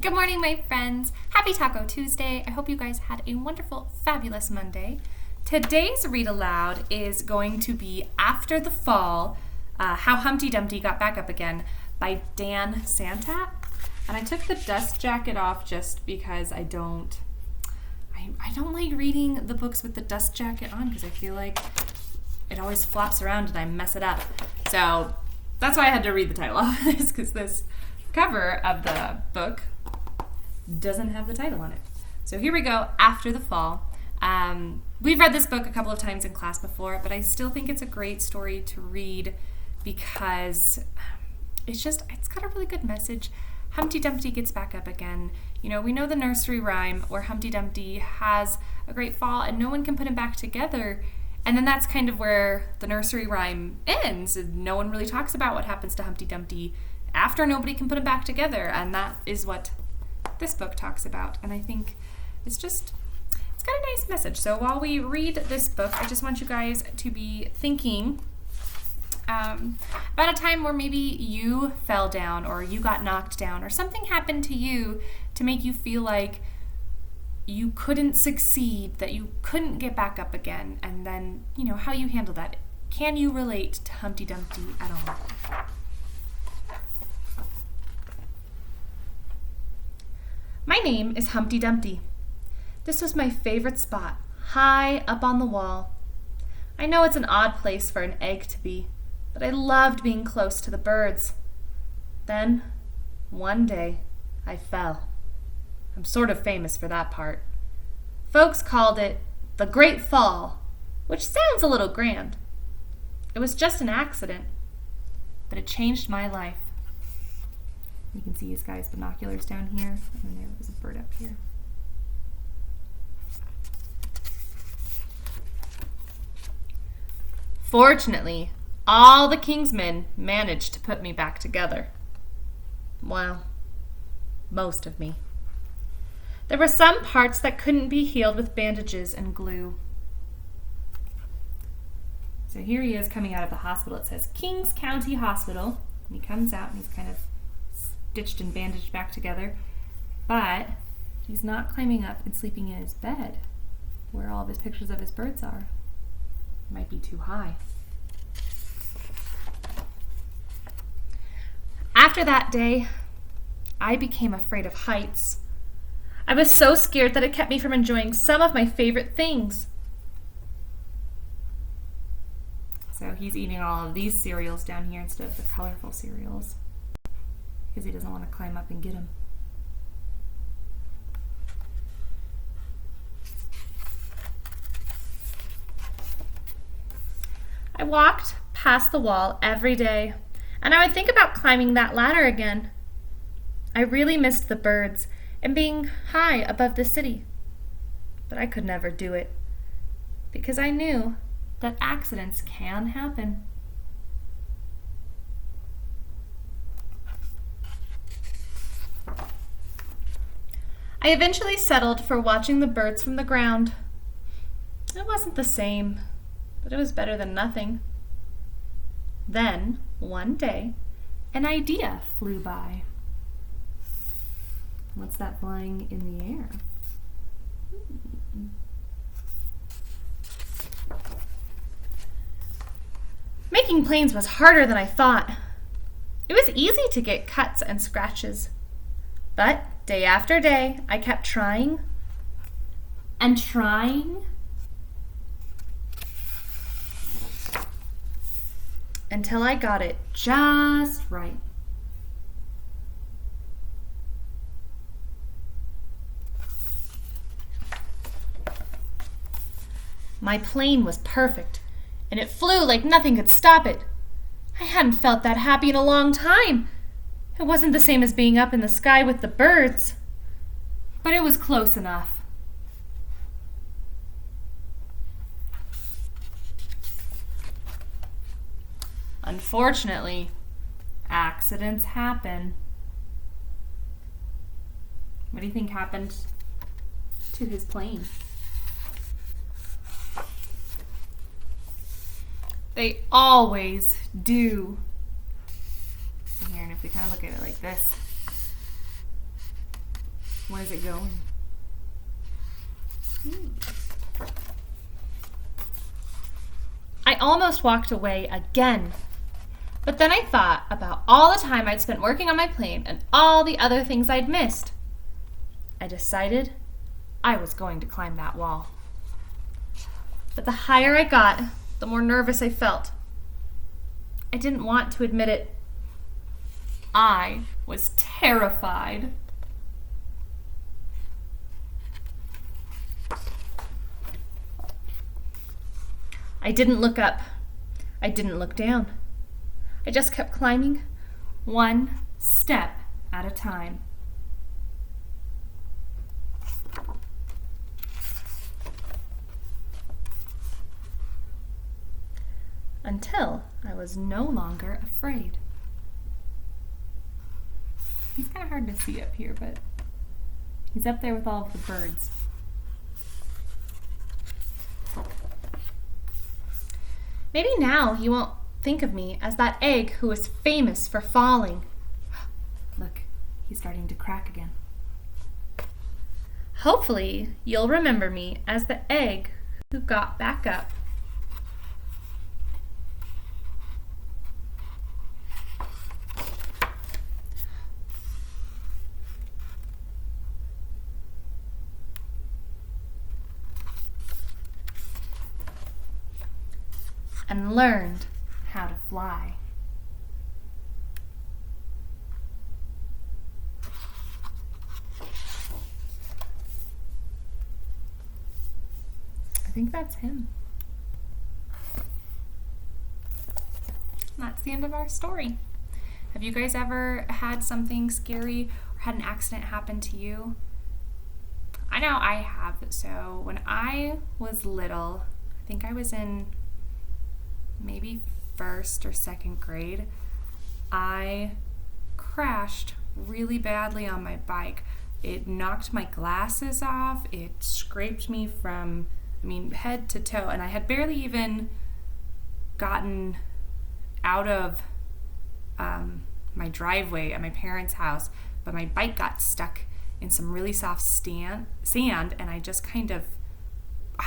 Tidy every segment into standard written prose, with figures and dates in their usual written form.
Good morning, my friends. Happy Taco Tuesday. I hope you guys had a wonderful, fabulous Monday. Today's read aloud is going to be After the Fall, How Humpty Dumpty Got Back Up Again by Dan Santat. And I took the dust jacket off just because I don't like reading the books with the dust jacket on because I feel like it always flops around and I mess it up. So that's why I had to read the title of this, because this cover of the book doesn't have the title on it. So here we go, After the Fall. We've read this book a couple of times in class before, but I still think it's a great story to read because it's got a really good message. Humpty Dumpty gets back up again. You know, we know the nursery rhyme where Humpty Dumpty has a great fall and no one can put him back together. And then that's kind of where the nursery rhyme ends. No one really talks about what happens to Humpty Dumpty after nobody can put him back together. And that is what this book talks about. And I think it's got a nice message. So while we read this book, I just want you guys to be thinking about a time where maybe you fell down or you got knocked down or something happened to you to make you feel like you couldn't succeed, that you couldn't get back up again, and then, you know, how you handle that. Can you relate to Humpty Dumpty at all? My name is Humpty Dumpty. This was my favorite spot, high up on the wall. I know it's an odd place for an egg to be, but I loved being close to the birds. Then, one day, I fell. I'm sort of famous for that part. Folks called it the Great Fall, which sounds a little grand. It was just an accident, but it changed my life. You can see his guy's binoculars down here, and then there was a bird up here. Fortunately, all the king's men managed to put me back together. Well, most of me. There were some parts that couldn't be healed with bandages and glue. So here he is coming out of the hospital. It says Kings County Hospital. And he comes out and he's kind of stitched and bandaged back together. But he's not climbing up and sleeping in his bed where all of his pictures of his birds are. It might be too high. After that day, I became afraid of heights. I was so scared that it kept me from enjoying some of my favorite things. So he's eating all of these cereals down here instead of the colorful cereals because he doesn't want to climb up and get them. I walked past the wall every day, and I would think about climbing that ladder again. I really missed the birds and being high above the city. But I could never do it because I knew that accidents can happen. I eventually settled for watching the birds from the ground. It wasn't the same, but it was better than nothing. Then, one day, an idea flew by. What's that flying in the air? Making planes was harder than I thought. It was easy to get cuts and scratches. But day after day, I kept trying and trying until I got it just right. My plane was perfect, and it flew like nothing could stop it. I hadn't felt that happy in a long time. It wasn't the same as being up in the sky with the birds, but it was close enough. Unfortunately, accidents happen. What do you think happened to his plane? They always do. Here, and if we kind of look at it like this, Where's it going? I almost walked away again. But then I thought about all the time I'd spent working on my plane and all the other things I'd missed. I decided I was going to climb that wall. But the higher I got, the more nervous I felt. I didn't want to admit it. I was terrified. I didn't look up. I didn't look down. I just kept climbing, one step at a time. Until I was no longer afraid. He's kind of hard to see up here, but he's up there with all of the birds. Maybe now he won't think of me as that egg who was famous for falling. Look, he's starting to crack again. Hopefully, you'll remember me as the egg who got back up. And learned how to fly. I think that's him. That's the end of our story. Have you guys ever had something scary or had an accident happen to you? I know I have. So when I was little, I think I was in maybe first or second grade, I crashed really badly on my bike. It knocked my glasses off. It scraped me from, head to toe, and I had barely even gotten out of my driveway at my parents' house, but my bike got stuck in some really soft sand, and I just I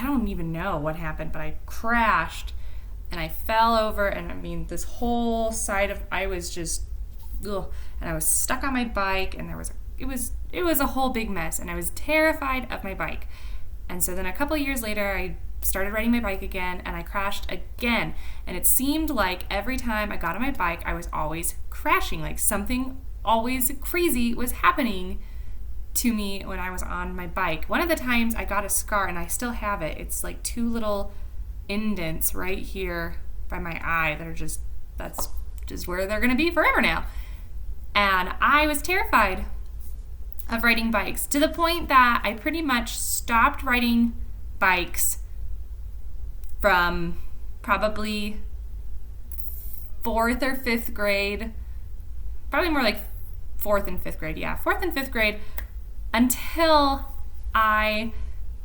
don't even know what happened, but I crashed. And I fell over, and this whole side of, I was just, ugh, and I was stuck on my bike, and it was a whole big mess, and I was terrified of my bike. And so then a couple of years later, I started riding my bike again, and I crashed again. And it seemed like every time I got on my bike, I was always crashing, like something always crazy was happening to me when I was on my bike. One of the times I got a scar, and I still have it. It's like two little indents right here by my eye that's just where they're gonna be forever now. And I was terrified of riding bikes to the point that I pretty much stopped riding bikes from probably 4th or 5th grade, probably more like 4th and 5th grade, 4th and 5th grade, until I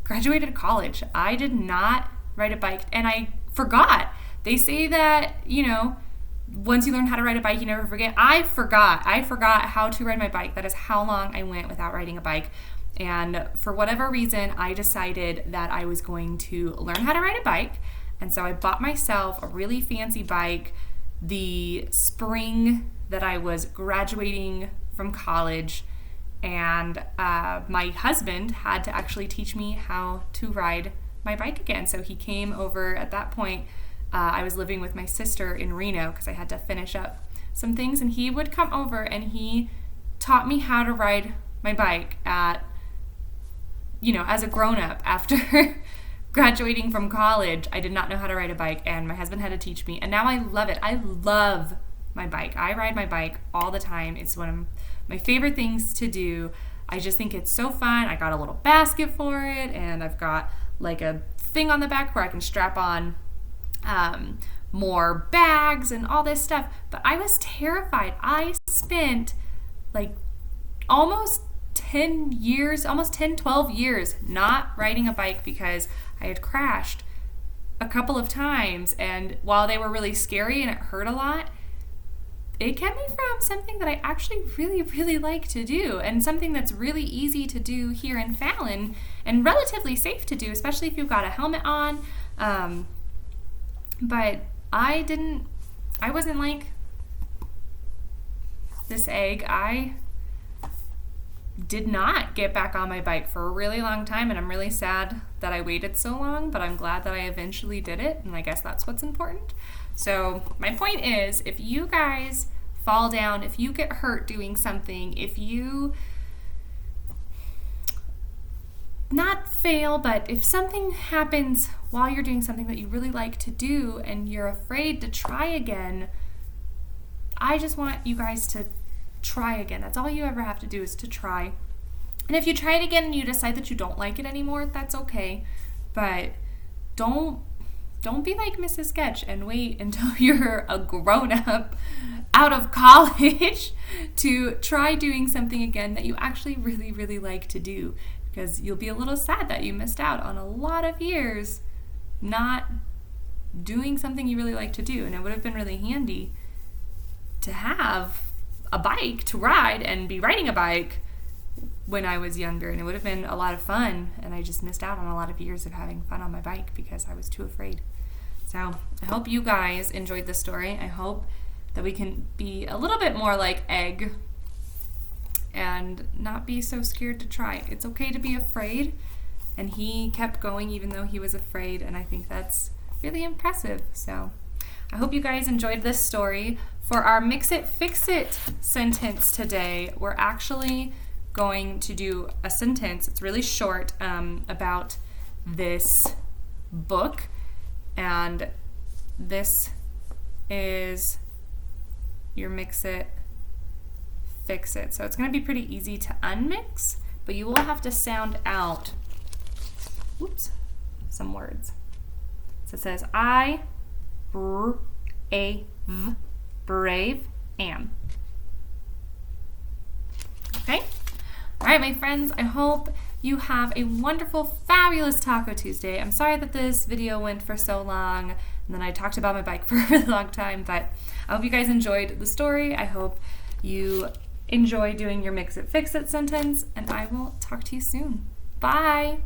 graduated college. I did not ride a bike, and I forgot. They say that, once you learn how to ride a bike, you never forget. I forgot how to ride my bike. That is how long I went without riding a bike. And for whatever reason, I decided that I was going to learn how to ride a bike. And so I bought myself a really fancy bike the spring that I was graduating from college. And my husband had to actually teach me how to ride my bike again. So he came over. At that point, I was living with my sister in Reno because I had to finish up some things, and he would come over and he taught me how to ride my bike as a grown-up. After graduating from college, I did not know how to ride a bike, and my husband had to teach me, and now I love it. I love my bike. I ride my bike all the time. It's one of my favorite things to do. I just think it's so fun. I got a little basket for it, and I've got like a thing on the back where I can strap on more bags and all this stuff. But I was terrified. I spent like almost 10, 12 years not riding a bike because I had crashed a couple of times. And while they were really scary and it hurt a lot, it can be from something that I actually really, really like to do, and something that's really easy to do here in Fallon and relatively safe to do, especially if you've got a helmet on. But I wasn't like this egg. I did not get back on my bike for a really long time, and I'm really sad that I waited so long, but I'm glad that I eventually did it, and I guess that's what's important. So my point is, if you guys fall down, if you get hurt doing something, if you not fail, but if something happens while you're doing something that you really like to do and you're afraid to try again, I just want you guys to try again. That's all you ever have to do, is to try. And if you try it again and you decide that you don't like it anymore, that's okay. But don't be like Mrs. Sketch and wait until you're a grown-up out of college to try doing something again that you actually really, really like to do, because you'll be a little sad that you missed out on a lot of years not doing something you really like to do. And it would have been really handy to have a bike to ride and be riding a bike when I was younger, and it would have been a lot of fun, and I just missed out on a lot of years of having fun on my bike because I was too afraid. So I hope you guys enjoyed this story. I hope that we can be a little bit more like Egg and not be so scared to try. It's okay to be afraid, and he kept going even though he was afraid, and I think that's really impressive. So I hope you guys enjoyed this story. For our Mix It, Fix It sentence today, we're actually going to do a sentence, it's really short, about this book, and this is your Mix It, Fix It. So it's going to be pretty easy to unmix, but you will have to sound out, some words. So it says, I brave am. Okay? All right, my friends, I hope you have a wonderful, fabulous Taco Tuesday. I'm sorry that this video went for so long, and then I talked about my bike for a really long time, but I hope you guys enjoyed the story. I hope you enjoy doing your Mix It, Fix It sentence, and I will talk to you soon. Bye!